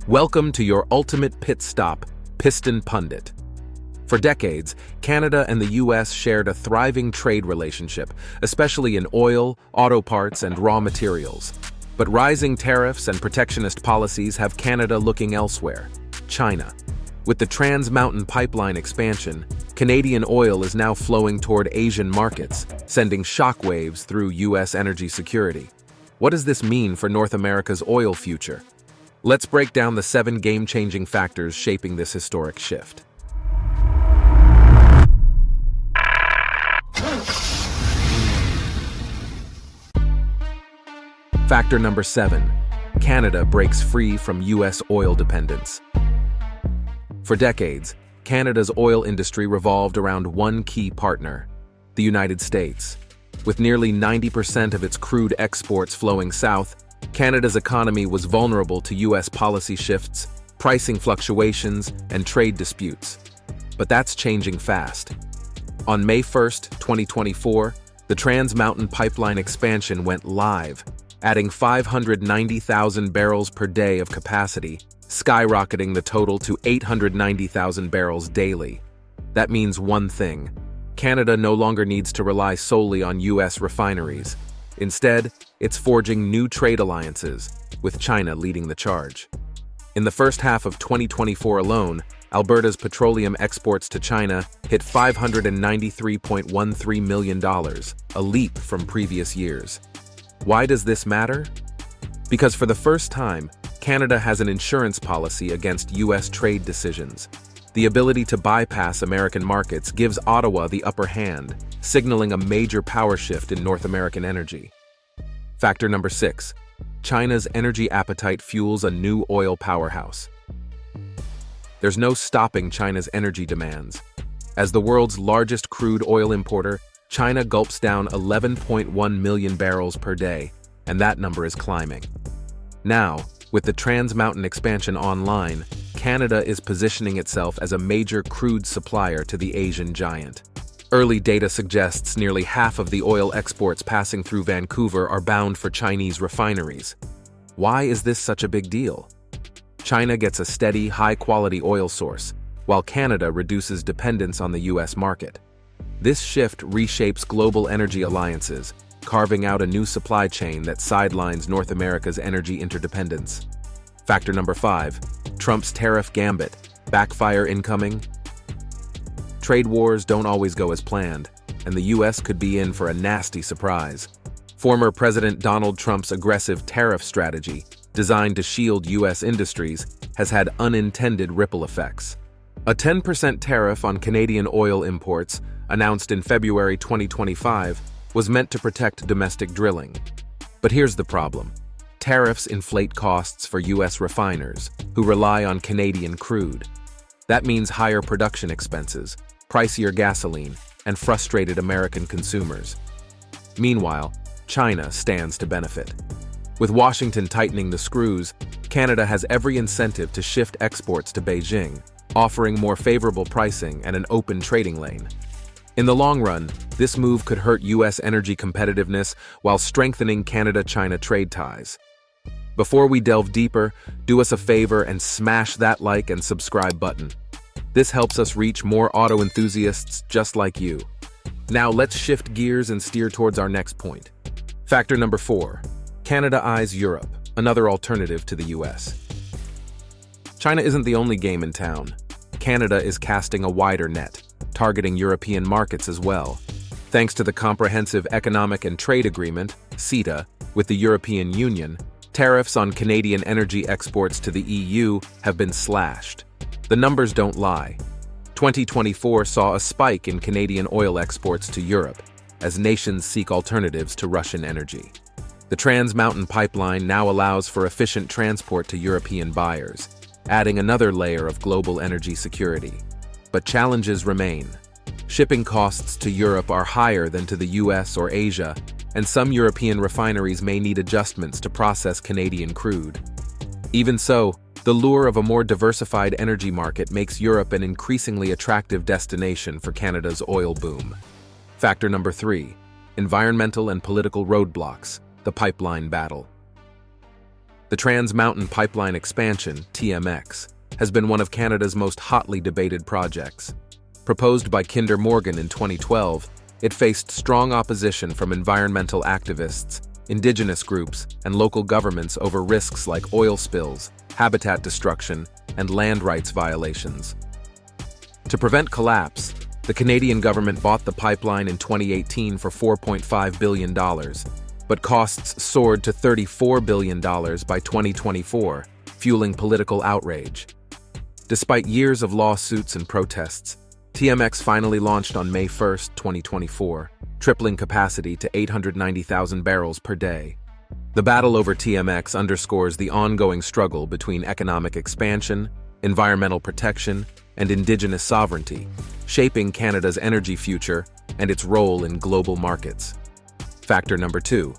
Welcome to your ultimate pit stop, Piston Pundit. For decades, Canada and the US shared a thriving trade relationship, especially in oil, auto parts, and raw materials. But rising tariffs and protectionist policies have Canada looking elsewhere: China. With the Trans Mountain Pipeline expansion, Canadian oil is now flowing toward Asian markets, sending shockwaves through US energy security. What does this mean for North America's oil future? Let's break down the 7 game-changing factors shaping this historic shift. Factor number 7. Canada breaks free from US oil dependence. For decades, Canada's oil industry revolved around one key partner, the United States. With nearly 90% of its crude exports flowing south, Canada's economy was vulnerable to US policy shifts, pricing fluctuations, and trade disputes. But that's changing fast. On May 1st, 2024, the Trans Mountain Pipeline expansion went live, adding 590,000 barrels per day of capacity, skyrocketing the total to 890,000 barrels daily. That means one thing: Canada no longer needs to rely solely on US refineries. Instead, it's forging new trade alliances, with China leading the charge. In the first half of 2024 alone, Alberta's petroleum exports to China hit $593.13 million, a leap from previous years. Why does this matter? Because for the first time, Canada has an insurance policy against US trade decisions. The ability to bypass American markets gives Ottawa the upper hand, signaling a major power shift in North American energy. Factor number 6. China's energy appetite fuels a new oil powerhouse. There's no stopping China's energy demands. As the world's largest crude oil importer, China gulps down 11.1 million barrels per day, and that number is climbing. Now, with the Trans Mountain expansion online, Canada is positioning itself as a major crude supplier to the Asian giant. Early data suggests nearly half of the oil exports passing through Vancouver are bound for Chinese refineries. Why is this such a big deal? China gets a steady, high-quality oil source, while Canada reduces dependence on the US market. This shift reshapes global energy alliances, carving out a new supply chain that sidelines North America's energy interdependence. Factor number 5. Trump's tariff gambit. Backfire incoming. Trade wars don't always go as planned, and the US could be in for a nasty surprise. Former President Donald Trump's aggressive tariff strategy, designed to shield US industries, has had unintended ripple effects. A 10% tariff on Canadian oil imports, announced in February 2025, was meant to protect domestic drilling. But here's the problem. Tariffs inflate costs for US refiners, who rely on Canadian crude. That means higher production expenses, pricier gasoline, and frustrated American consumers. Meanwhile, China stands to benefit. With Washington tightening the screws, Canada has every incentive to shift exports to Beijing, offering more favorable pricing and an open trading lane. In the long run, this move could hurt US energy competitiveness while strengthening Canada-China trade ties. Before we delve deeper, do us a favor and smash that like and subscribe button. This helps us reach more auto enthusiasts just like you. Now let's shift gears and steer towards our next point. Factor number 4. Canada eyes Europe, another alternative to the US. China isn't the only game in town. Canada is casting a wider net, targeting European markets as well. Thanks to the Comprehensive Economic and Trade Agreement, CETA, with the European Union, tariffs on Canadian energy exports to the EU have been slashed. The numbers don't lie. 2024 saw a spike in Canadian oil exports to Europe, as nations seek alternatives to Russian energy. The Trans Mountain Pipeline now allows for efficient transport to European buyers, adding another layer of global energy security. But challenges remain. Shipping costs to Europe are higher than to the US or Asia, and some European refineries may need adjustments to process Canadian crude. Even so, the lure of a more diversified energy market makes Europe an increasingly attractive destination for Canada's oil boom. Factor number 3. Environmental and political roadblocks, the pipeline battle. The Trans Mountain Pipeline Expansion, TMX, has been one of Canada's most hotly debated projects. Proposed by Kinder Morgan in 2012, it faced strong opposition from environmental activists, Indigenous groups, and local governments over risks like oil spills, habitat destruction, and land rights violations. To prevent collapse, the Canadian government bought the pipeline in 2018 for $4.5 billion, but costs soared to $34 billion by 2024, fueling political outrage. Despite years of lawsuits and protests, TMX finally launched on May 1, 2024, tripling capacity to 890,000 barrels per day. The battle over TMX underscores the ongoing struggle between economic expansion, environmental protection, and Indigenous sovereignty, shaping Canada's energy future and its role in global markets. Factor number 2,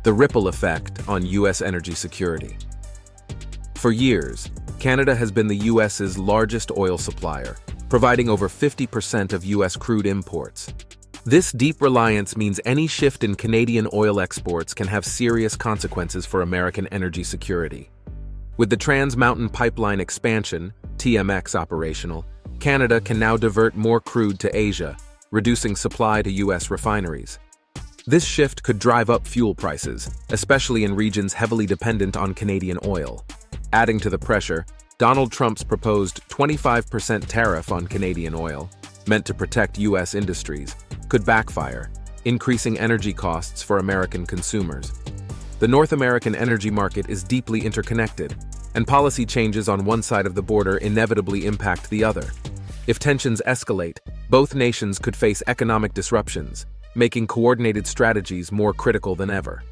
the ripple effect on U.S. energy security. For years, Canada has been the U.S.'s largest oil supplier, providing over 50% of U.S. crude imports. This deep reliance means any shift in Canadian oil exports can have serious consequences for American energy security. With the Trans Mountain Pipeline Expansion, TMX operational, Canada can now divert more crude to Asia, reducing supply to U.S. refineries. This shift could drive up fuel prices, especially in regions heavily dependent on Canadian oil. Adding to the pressure, Donald Trump's proposed 25% tariff on Canadian oil, meant to protect U.S. industries, could backfire, increasing energy costs for American consumers. The North American energy market is deeply interconnected, and policy changes on one side of the border inevitably impact the other. If tensions escalate, both nations could face economic disruptions, making coordinated strategies more critical than ever.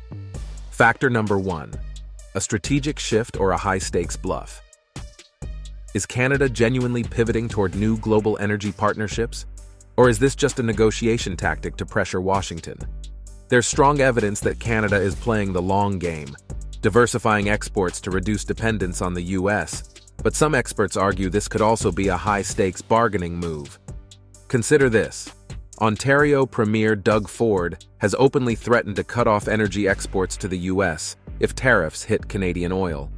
Factor number 1, a strategic shift or a high-stakes bluff. Is Canada genuinely pivoting toward new global energy partnerships? Or is this just a negotiation tactic to pressure Washington? There's strong evidence that Canada is playing the long game, diversifying exports to reduce dependence on the U.S., but some experts argue this could also be a high-stakes bargaining move. Consider this. Ontario Premier Doug Ford has openly threatened to cut off energy exports to the U.S. if tariffs hit Canadian oil.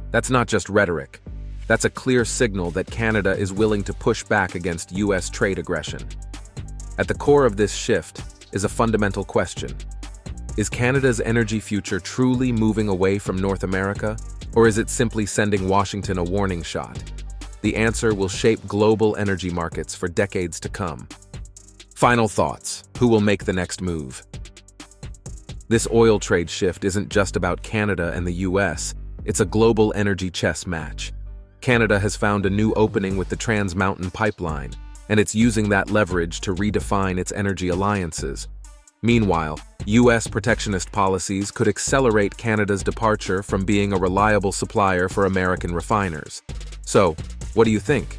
That's not just rhetoric. That's a clear signal that Canada is willing to push back against U.S. trade aggression. At the core of this shift is a fundamental question. Is Canada's energy future truly moving away from North America, or is it simply sending Washington a warning shot? The answer will shape global energy markets for decades to come. Final thoughts. Who will make the next move? This oil trade shift isn't just about Canada and the U.S., it's a global energy chess match. Canada has found a new opening with the Trans Mountain Pipeline, and it's using that leverage to redefine its energy alliances. Meanwhile, U.S. protectionist policies could accelerate Canada's departure from being a reliable supplier for American refiners. So, what do you think?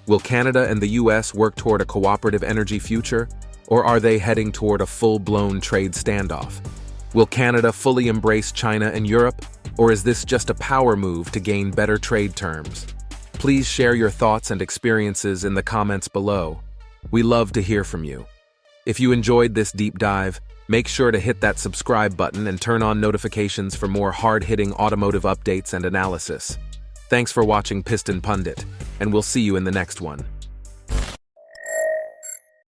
Will Canada and the U.S. work toward a cooperative energy future, or are they heading toward a full-blown trade standoff? Will Canada fully embrace China and Europe, or is this just a power move to gain better trade terms? Please share your thoughts and experiences in the comments below. We love to hear from you. If you enjoyed this deep dive, make sure to hit that subscribe button and turn on notifications for more hard-hitting automotive updates and analysis. Thanks for watching Piston Pundit, and we'll see you in the next one.